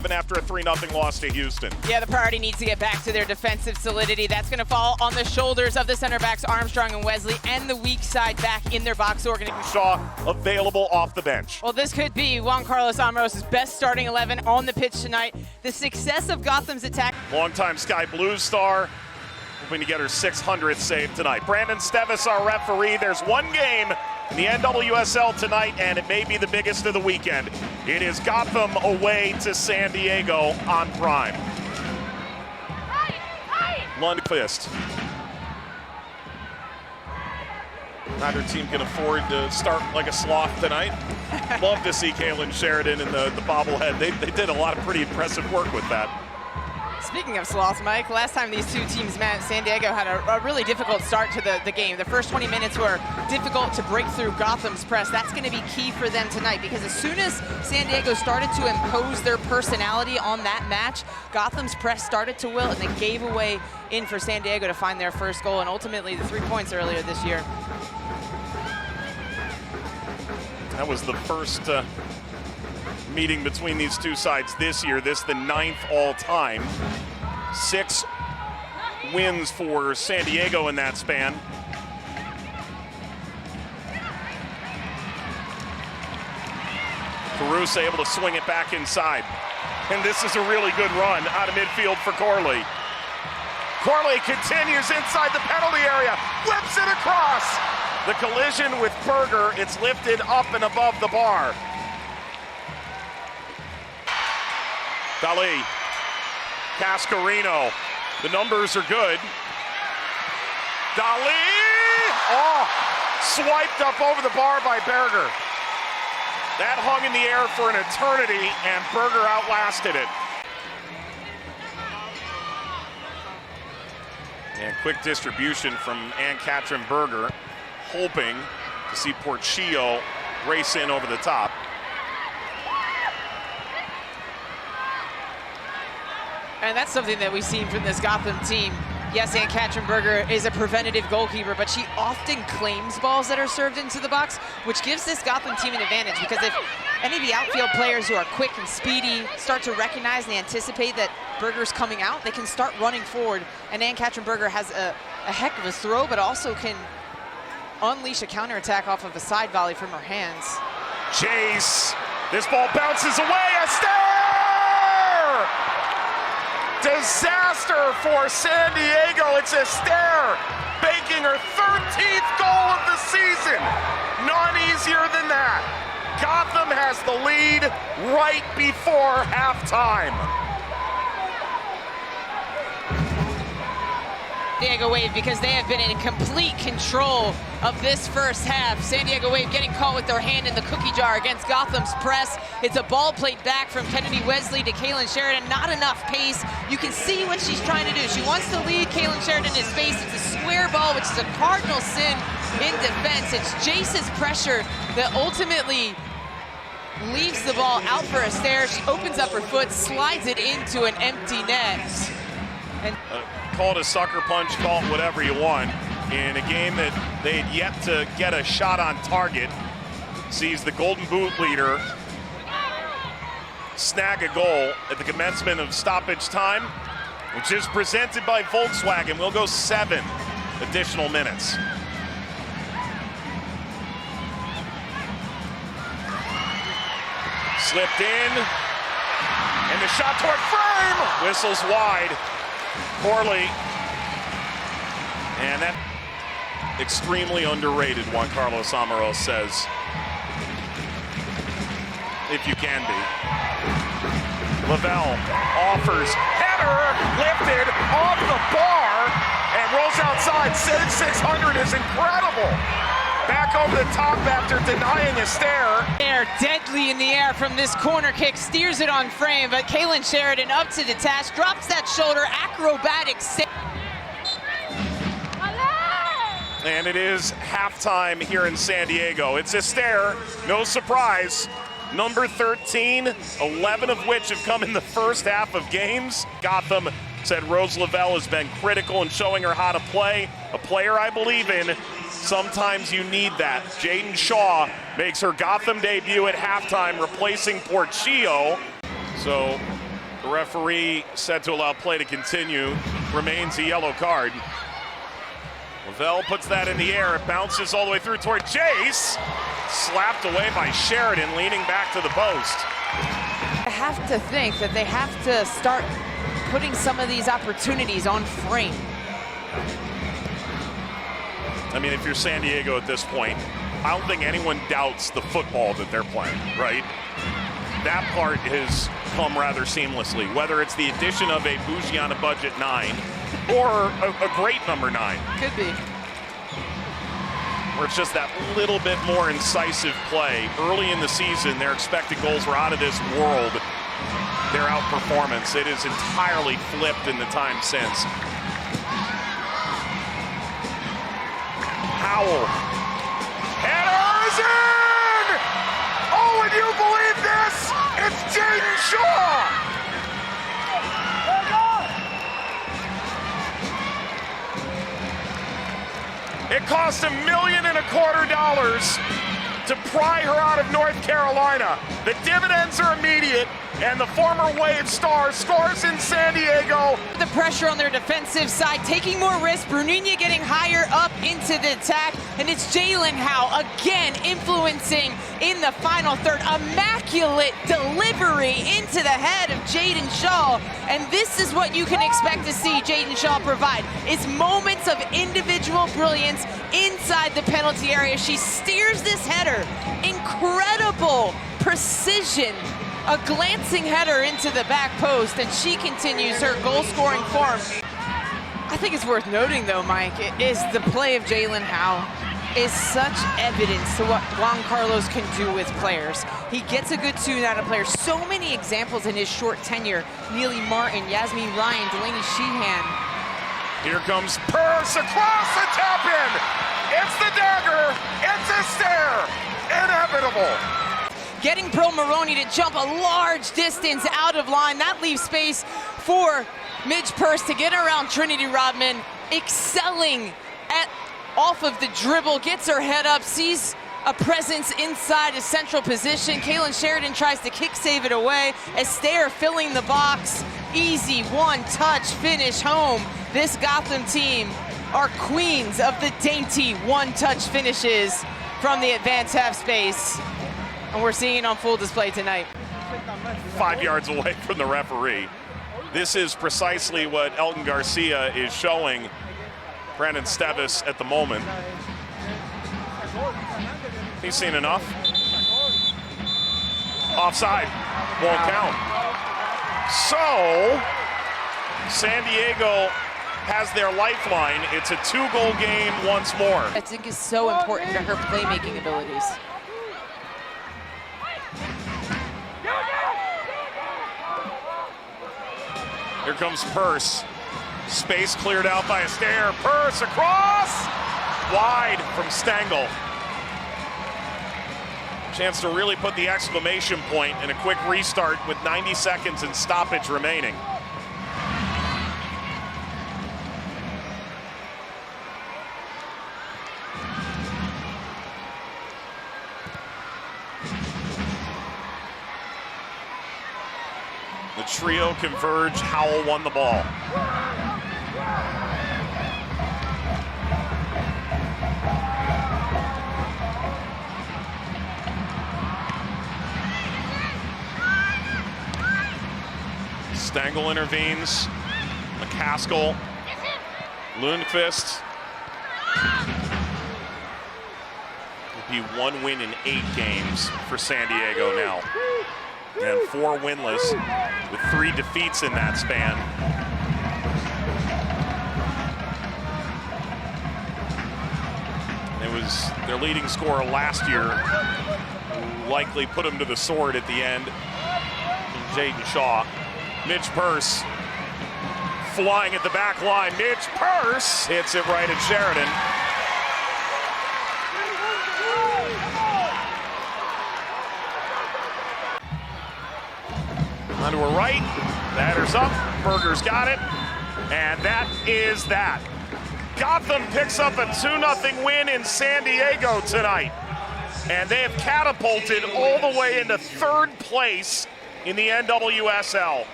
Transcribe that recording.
After a 3-0 loss to Houston. Yeah, the priority needs to get back to their defensive solidity. That's going to fall on the shoulders of the center backs Armstrong and Wesley and the weak side back in their box organization. Shaw available off the bench. Well, this could be Juan Carlos Amaros' best starting 11 on the pitch tonight. The success of Gotham's attack. Longtime Sky Blues star, hoping to get her 600th save tonight. Brandon Stevis, our referee. There's one game in the NWSL tonight, and it may be the biggest of the weekend. It is Gotham away to San Diego on Prime. Lundqvist. Neither team can afford to start like a sloth tonight. Love to see Jaedyn Sheridan in the bobblehead. They did a lot of pretty impressive work with that. Speaking of sloths, Mike, last time these two teams met, San Diego had a really difficult start to the game. The first 20 minutes were difficult to break through Gotham's press. That's going to be key for them tonight, because as soon as San Diego started to impose their personality on that match, Gotham's press started to wilt, and they gave away in for San Diego to find their first goal, and ultimately the 3 points earlier this year. That was the first meeting between these two sides this year. This the 9th all-time. 6 wins for San Diego in that span. Caruso able to swing it back inside. And this is a really good run out of midfield for Corley. Corley continues inside the penalty area, whips it across. The collision with Berger, it's lifted up and above the bar. Dali, Cascarino, the numbers are good. Dali, swiped up over the bar by Berger. That hung in the air for an eternity, and Berger outlasted it. And quick distribution from Ann-Katrin Berger, hoping to see Portillo race in over the top. And that's something that we've seen from this Gotham team. Yes, Ann-Katrin Berger is a preventative goalkeeper, but she often claims balls that are served into the box, which gives this Gotham team an advantage, because if any of the outfield players who are quick and speedy start to recognize and anticipate that Berger's coming out, they can start running forward. And Ann-Katrin Berger has a heck of a throw, but also can unleash a counterattack off of a side volley from her hands. Chase, this ball bounces away, Astaire! Disaster for San Diego. It's Astaire baking her 13th goal of the season. None easier than that. Gotham has the lead right before halftime. San Diego Wave, because they have been in complete control of this first half. San Diego Wave getting caught with their hand in the cookie jar against Gotham's press. It's a ball played back from Kennedy Wesley to Jaedyn Sheridan. Not enough pace. You can see what she's trying to do. She wants to lead Jaedyn Sheridan in space. It's a square ball, which is a cardinal sin in defense. It's Jace's pressure that ultimately leaves the ball out for Astaire. She opens up her foot, slides it into an empty net. And call it a sucker punch, call it whatever you want. In a game that they had yet to get a shot on target, sees the Golden Boot leader snag a goal at the commencement of stoppage time, which is presented by Volkswagen. We'll go 7 additional minutes. Slipped in, and the shot toward frame, whistles wide. Corley, and that extremely underrated, Juan Carlos Amaros says, if you can be. Lavelle offers, header, lifted off the bar, and rolls outside. 600 is incredible. Back over the top after denying Astaire. They're deadly in the air from this corner kick, steers it on frame, but Jaedyn Sheridan up to detach, drops that shoulder, acrobatic save. And it is halftime here in San Diego. It's Astaire, no surprise. Number 13, 11 of which have come in the first half of games. Gotham said Rose Lavelle has been critical in showing her how to play. A player I believe in. Sometimes you need that. Jaedyn Shaw makes her Gotham debut at halftime, replacing Portillo. So The referee said to allow play to continue. Remains a yellow card. Lavelle puts that in the air. It bounces all the way through toward Jace. Slapped away by Sheridan, leaning back to the post. I have to think that they have to start putting some of these opportunities on frame. I mean, if you're San Diego at this point, I don't think anyone doubts the football that they're playing, right? That part has come rather seamlessly, whether it's the addition of a bougie on a budget 9 or a great number 9. Could be. Where it's just that little bit more incisive play. Early in the season, their expected goals were out of this world. Their outperformance, it is entirely flipped in the time since. Howell. Headers in! Oh, would you believe this? It's Jaedyn Shaw! It cost $1.25 million to pry her out of North Carolina. The dividends are immediate, and the former Wave star scores in San Diego. The pressure on their defensive side, taking more risks. Bruninia getting higher up into the attack, and it's Jaedyn Shaw again influencing in the final third. Immaculate delivery into the head of Jaedyn Shaw, and this is what you can expect to see Jaedyn Shaw provide. It's moments of individual brilliance inside the penalty area. She steers this header, incredible precision. A glancing header into the back post, and she continues her goal-scoring form. I think it's worth noting, though, Mike, is the play of Jaedyn Shaw is such evidence to what Juan Carlos can do with players. He gets a good tune out of players. So many examples in his short tenure. Neely Martin, Yasmin Ryan, Delaney Sheehan. Here comes Purse across the tap-in. It's the dagger. It's a stare. Inevitable. Getting Pearl Maroney to jump a large distance out of line. That leaves space for Midge Purse to get around Trinity Rodman, excelling off of the dribble, gets her head up, sees a presence inside a central position. Kaylin Sheridan tries to kick save it away. Esther filling the box. Easy one-touch finish home. This Gotham team are queens of the dainty one-touch finishes from the advanced half space. And we're seeing it on full display tonight. 5 yards away from the referee. This is precisely what Elton Garcia is showing Brandon Stevis at the moment. He's seen enough. Offside, won't count. So, San Diego has their lifeline. It's a 2-goal game once more. I think is so important to her playmaking abilities. Here comes Purse. Space cleared out by Esther. Purse across. Wide from Stengel. Chance to really put the exclamation point in a quick restart with 90 seconds and stoppage remaining. The trio converge. Howell won the ball. Stengel intervenes. McCaskill. Lundqvist. Will be 1 win in 8 games for San Diego now. And 4 winless with 3 defeats in that span. It was their leading scorer last year who likely put him to the sword at the end. Jaedyn Shaw. Midge Purse flying at the back line. Midge Purse hits it right at Sheridan. Onto her right, the header's up, Berger's got it, and that is that. Gotham picks up a 2-0 win in San Diego tonight, and they have catapulted all the way into 3rd place in the NWSL.